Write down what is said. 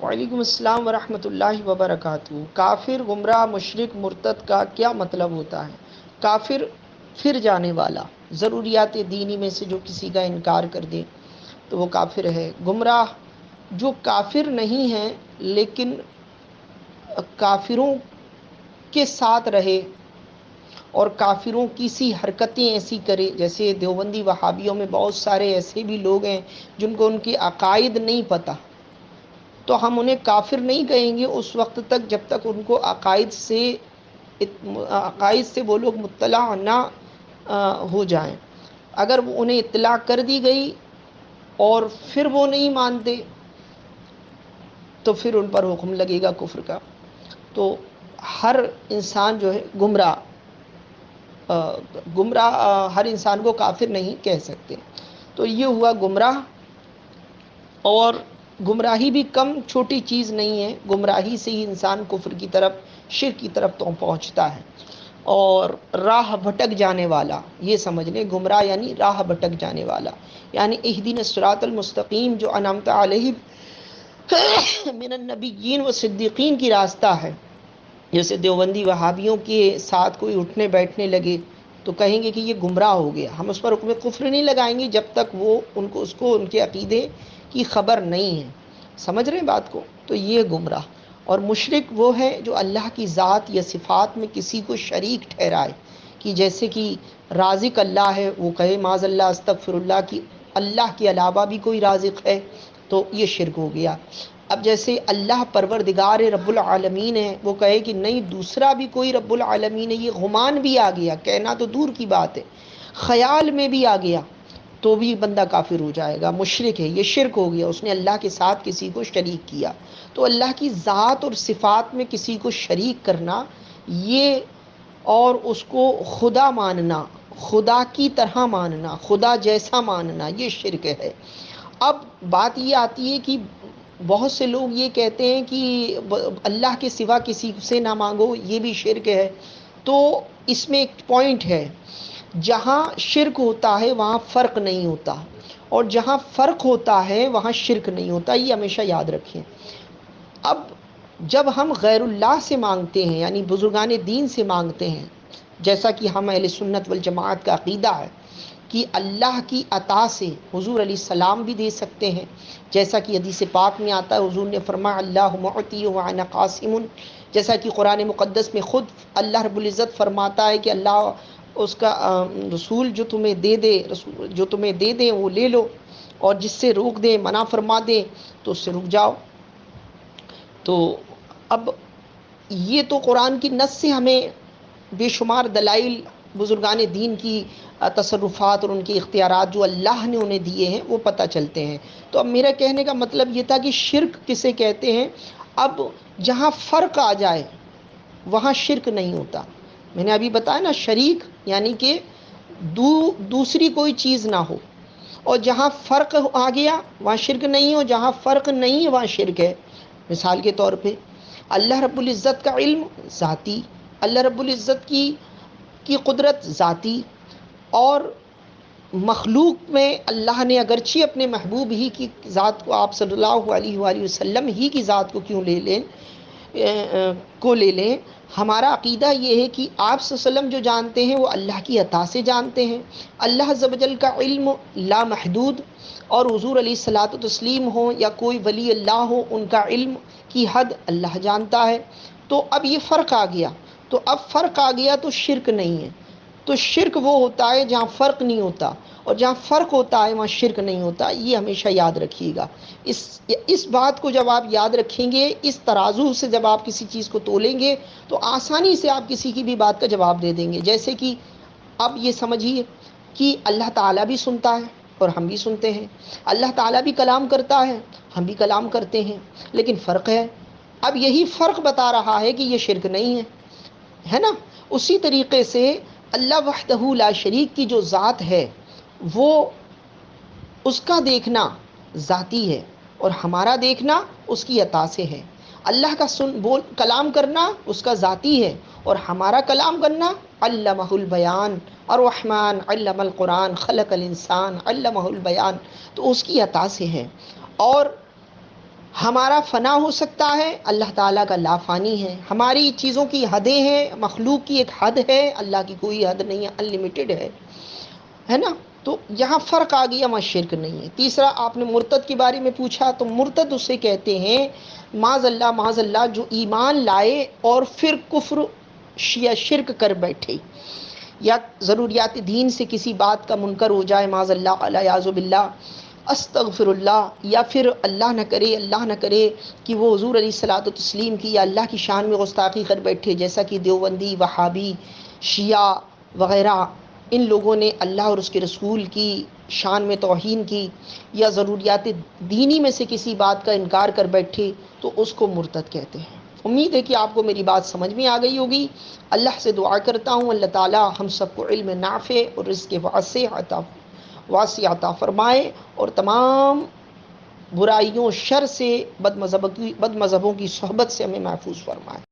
وعلیکم السلام ورحمۃ اللہ وبرکاتہ۔ کافر، گمراہ، مشرک، مرتد کا کیا مطلب ہوتا ہے؟ کافر پھر جانے والا، ضروریات دینی میں سے جو کسی کا انکار کر دے تو وہ کافر ہے۔ گمراہ جو کافر نہیں ہے لیکن کافروں کے ساتھ رہے اور کافروں کی سی حرکتیں ایسی کرے، جیسے دیوبندی وہابیوں میں بہت سارے ایسے بھی لوگ ہیں جن کو ان کے عقائد نہیں پتہ، تو ہم انہیں کافر نہیں کہیں گے اس وقت تک جب تک ان کو عقائد سے وہ لوگ مطلع نہ ہو جائیں۔ اگر وہ انہیں اطلاع کر دی گئی اور پھر وہ نہیں مانتے تو پھر ان پر حکم لگے گا کفر کا۔ تو ہر انسان جو ہے گمراہ ہر انسان کو کافر نہیں کہہ سکتے۔ تو یہ ہوا گمراہ، اور گمراہی بھی کم چھوٹی چیز نہیں ہے، گمراہی سے ہی انسان کفر کی طرف، شرک کی طرف تو پہنچتا ہے۔ اور راہ بھٹک جانے والا، یہ سمجھ لیں گمراہ یعنی راہ بھٹک جانے والا، یعنی اہدنا الصراط المستقیم جو انعمت علیہم من النبیین و صدیقین کی راستہ ہے۔ جیسے دیوبندی وہابیوں کے ساتھ کوئی اٹھنے بیٹھنے لگے تو کہیں گے کہ یہ گمراہ ہو گیا، ہم اس پر حکم کفر نہیں لگائیں گے جب تک وہ اس کو ان کے عقیدے کی خبر نہیں ہے۔ سمجھ رہے ہیں بات کو؟ تو یہ گمراہ۔ اور مشرک وہ ہے جو اللہ کی ذات یا صفات میں کسی کو شریک ٹھہرائے، کہ جیسے کہ رازق اللہ ہے، وہ کہے معاذ اللہ استغفر اللہ کہ اللہ کے علاوہ بھی کوئی رازق ہے، تو یہ شرک ہو گیا۔ اب جیسے اللہ پروردگار رب العالمین ہے، وہ کہے کہ نہیں دوسرا بھی کوئی رب العالمین ہے، یہ گمان بھی آ گیا، کہنا تو دور کی بات ہے، خیال میں بھی آ گیا، تو بھی بندہ کافر ہو جائے گا، مشرک ہے، یہ شرک ہو گیا، اس نے اللہ کے ساتھ کسی کو شریک کیا۔ تو اللہ کی ذات اور صفات میں کسی کو شریک کرنا، یہ اور اس کو خدا ماننا، خدا کی طرح ماننا، خدا جیسا ماننا، یہ شرک ہے۔ اب بات یہ آتی ہے کہ بہت سے لوگ یہ کہتے ہیں کہ اللہ کے سوا کسی سے نہ مانگو، یہ بھی شرک ہے۔ تو اس میں ایک پوائنٹ ہے، جہاں شرک ہوتا ہے وہاں فرق نہیں ہوتا، اور جہاں فرق ہوتا ہے وہاں شرک نہیں ہوتا، یہ ہمیشہ یاد رکھیں۔ اب جب ہم غیر اللہ سے مانگتے ہیں، یعنی بزرگان دین سے مانگتے ہیں، جیسا کہ ہم اہل سنت والجماعت کا عقیدہ ہے کہ اللہ کی عطا سے حضور علیہ السلام بھی دے سکتے ہیں، جیسا کہ حدیث پاک میں آتا ہے، حضور نے فرمایا اللہ معطی وانا قاسم، جیسا کہ قرآن مقدس میں خود اللہ رب العزت فرماتا ہے کہ اللہ اس کا رسول جو تمہیں دے دے، جو تمہیں دے دیں وہ لے لو، اور جس سے روک دیں، منع فرما دیں تو اس سے رک جاؤ۔ تو اب یہ تو قرآن کی نص سے ہمیں بے شمار دلائل بزرگان دین کی تصرفات اور ان کے اختیارات جو اللہ نے انہیں دیے ہیں وہ پتہ چلتے ہیں۔ تو اب میرا کہنے کا مطلب یہ تھا کہ شرک کسے کہتے ہیں؟ اب جہاں فرق آ جائے وہاں شرک نہیں ہوتا۔ میں نے ابھی بتایا نا، شریک یعنی کہ دوسری کوئی چیز نہ ہو، اور جہاں فرق آ گیا وہاں شرک نہیں ہو، جہاں فرق نہیں ہے وہاں شرک ہے۔ مثال کے طور پہ اللہ رب العزت کا علم ذاتی، اللہ رب العزت کی قدرت ذاتی، اور مخلوق میں اللہ نے اگرچہ اپنے محبوب ہی کی ذات کو، آپ صلی اللہ علیہ وآلہ وسلم ہی کی ذات کو کیوں لے لیں، ہمارا عقیدہ یہ ہے کہ آپ صلی اللہ علیہ وسلم جو جانتے ہیں وہ اللہ کی عطا سے جانتے ہیں۔ اللہ عز و جل کا علم لامحدود، اور حضور علیہ الصلاۃ والتسلیم ہو یا کوئی ولی اللہ ہو، ان کا علم کی حد اللہ جانتا ہے۔ تو اب یہ فرق آ گیا، تو اب فرق آ گیا تو شرک نہیں ہے۔ تو شرک وہ ہوتا ہے جہاں فرق نہیں ہوتا، اور جہاں فرق ہوتا ہے وہاں شرک نہیں ہوتا، یہ ہمیشہ یاد رکھیے گا۔ اس بات کو جب آپ یاد رکھیں گے، اس ترازو سے جب آپ کسی چیز کو تولیں گے تو آسانی سے آپ کسی کی بھی بات کا جواب دے دیں گے۔ جیسے کہ اب یہ سمجھیے کہ اللہ تعالیٰ بھی سنتا ہے اور ہم بھی سنتے ہیں، اللہ تعالیٰ بھی کلام کرتا ہے، ہم بھی کلام کرتے ہیں، لیکن فرق ہے۔ اب یہی فرق بتا رہا ہے کہ یہ شرک نہیں ہے نا؟ اسی طریقے سے اللہ وحدہ لا شریک کی جو ذات ہے، وہ اس کا دیکھنا ذاتی ہے، اور ہمارا دیکھنا اس کی عطا سے ہے۔ اللہ کا کلام کرنا اس کا ذاتی ہے، اور ہمارا کلام کرنا علمہ البیان، الرحمن علم القرآن خلق الانسان علمہ البیان، تو اس کی عطا سے ہے۔ اور ہمارا فنا ہو سکتا ہے، اللہ تعالیٰ کا لا فانی ہے. ہماری چیزوں کی حدیں ہیں، مخلوق کی ایک حد ہے، اللہ کی کوئی حد نہیں ہے، انلمیٹڈ ہے نا. تو یہاں فرق آ گیا، وہاں شرک نہیں ہے. تیسرا آپ نے مرتد کے بارے میں پوچھا، تو مرتد اسے کہتے ہیں معاذ اللہ جو ایمان لائے اور پھر کفر یا شرک کر بیٹھے، یا ضروریات دین سے کسی بات کا منکر ہو جائے، معاذ اللہ الیاذ باللہ، استغفر اللہ، یا پھر اللہ نہ کرے کہ وہ حضور علیہ الصلوۃ والتسلیم کی یا اللہ کی شان میں گستاخی کر بیٹھے، جیسا کہ دیوبندی، وہابی، شیعہ وغیرہ، ان لوگوں نے اللہ اور اس کے رسول کی شان میں توہین کی، یا ضروریات دینی میں سے کسی بات کا انکار کر بیٹھے، تو اس کو مرتد کہتے ہیں. امید ہے کہ آپ کو میری بات سمجھ میں آ گئی ہوگی. اللہ سے دعا کرتا ہوں اللہ تعالی ہم سب کو علم نافع اور رزق واسع عطا فرمائے، اور تمام برائیوں، شر سے، بد مذہبوں کی صحبت سے ہمیں محفوظ فرمائے.